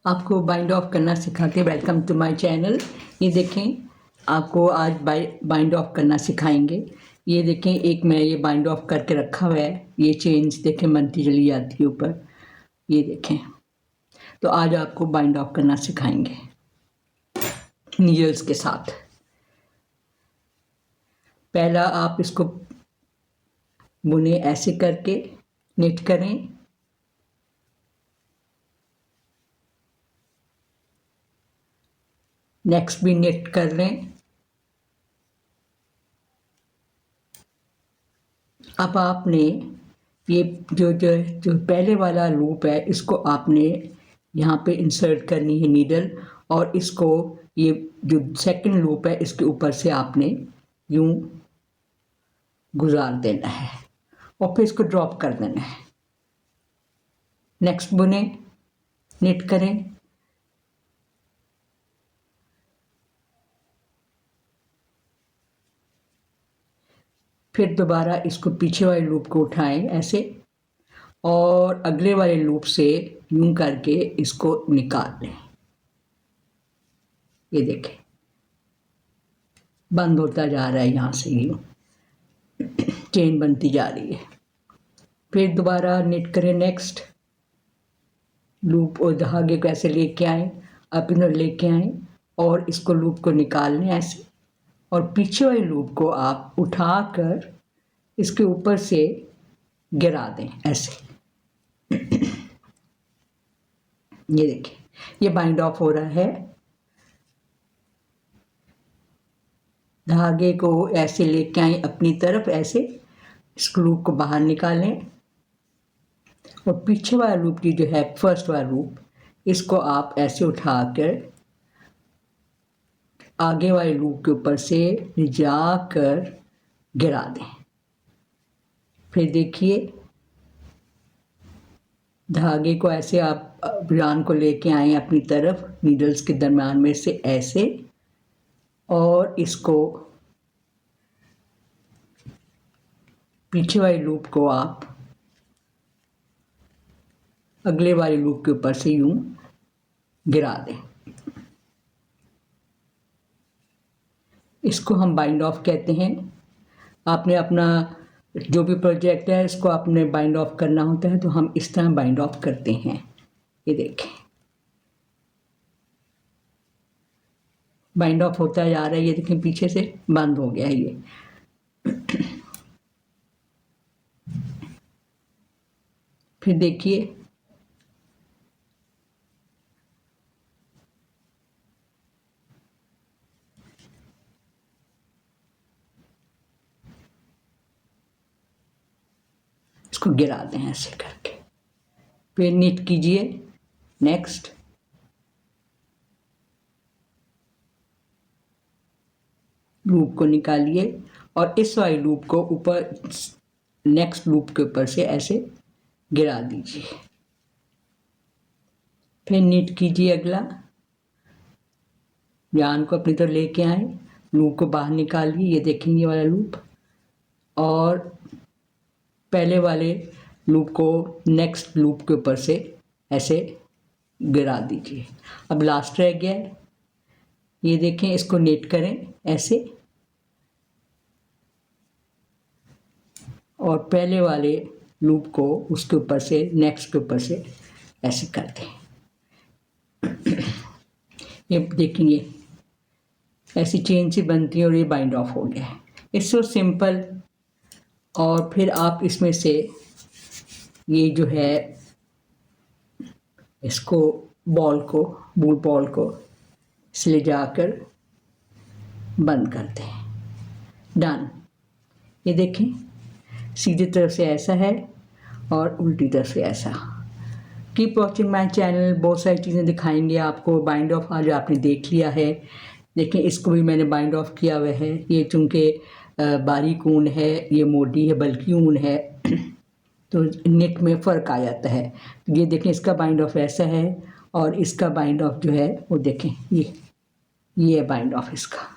आपको bind of करना सिखाते हैं। Welcome to my channel. ये देखें, आपको आज बाइंड ऑफ करना सिखाएंगे। ये देखें, एक मैं ये बाइंड ऑफ करके रखा हुआ है। ये चेन्स देखें बनती चली जाती है ऊपर, ये देखें। तो आज आपको बाइंड ऑफ करना सिखाएंगे नीडल्स के साथ। पहला आप इसको बुने ऐसे करके निट करें। नेक्स्ट भी निट कर लें। अब आपने ये जो पहले वाला लूप है, इसको आपने यहाँ पे इंसर्ट करनी है नीडल, और इसको ये जो सेकंड लूप है इसके ऊपर से आपने यूं गुजार देना है और फिर इसको ड्रॉप कर देना है। नेक्स्ट बुने, निट करें। फिर दोबारा इसको पीछे वाले लूप को उठाएं ऐसे, और अगले वाले लूप से यूं करके इसको निकाल लें। ये देखें, बंद होता जा रहा है, यहाँ से यूं चेन बनती जा रही है। फिर दोबारा निट करें। नेक्स्ट लूप और धागे को ऐसे लेके आए, अब इधर लेके आए और इसको लूप को निकाल लें ऐसे, और पीछे वाले लूप को आप उठाकर इसके ऊपर से गिरा दें ऐसे। ये देखिए, ये बाइंड ऑफ हो रहा है। धागे को ऐसे लेके आए अपनी तरफ ऐसे, इस लूप को बाहर निकालें, और पीछे वाला लूप की जो है फर्स्ट वाला लूप, इसको आप ऐसे उठाकर आगे वाले लूप के ऊपर से जाकर गिरा दें। फिर देखिए, धागे को ऐसे आप जान को लेके आए अपनी तरफ नीडल्स के दरम्यान में से ऐसे, और इसको पीछे वाले लूप को आप अगले वाले लूप के ऊपर से यूं गिरा दें। इसको हम बाइंड ऑफ कहते हैं। आपने अपना जो भी प्रोजेक्ट है इसको आपने बाइंड ऑफ करना होता है, तो हम इस तरह बाइंड ऑफ करते हैं। ये देखें, बाइंड ऑफ होता जा रहा है। ये देखें, पीछे से बंद हो गया है ये। फिर देखिए, इसको गिरा दें ऐसे करके। फिर निट कीजिए। नेक्स्ट लूप को निकालिए और इस वाले लूप को ऊपर नेक्स्ट लूप के ऊपर से ऐसे गिरा दीजिए। फिर निट कीजिए। अगला जान को अपनी तरफ लेके आए, लूप को बाहर निकालिए। ये देखेंगे ये वाला लूप, और पहले वाले लूप को नेक्स्ट लूप के ऊपर से ऐसे गिरा दीजिए। अब लास्ट रह गया है। ये देखें, इसको निट करें ऐसे, और पहले वाले लूप को उसके ऊपर से नेक्स्ट के ऊपर से ऐसे कर दें। ये देखेंगे ऐसी चेन सी बनती है और ये बाइंड ऑफ हो गया है। It's so simple. और फिर आप इसमें से ये जो है इसको बूल बॉल को इसलिए जाकर बंद कर दें। डन। ये देखें, सीधी तरफ से ऐसा है और उल्टी तरफ से ऐसा। Keep watching my channel. बहुत सारी चीज़ें दिखाएंगे आपको। बाइंड ऑफ आज आपने देख लिया है। देखें, इसको भी मैंने बाइंड ऑफ किया हुआ है। ये चूँकि बारीक ऊन है, ये मोटी है, बल्कि ऊन है, तो नेट में फ़र्क आ जाता है। ये देखें, इसका बाइंड ऑफ ऐसा है और इसका बाइंड ऑफ जो है वो देखें, ये है बाइंड ऑफ इसका।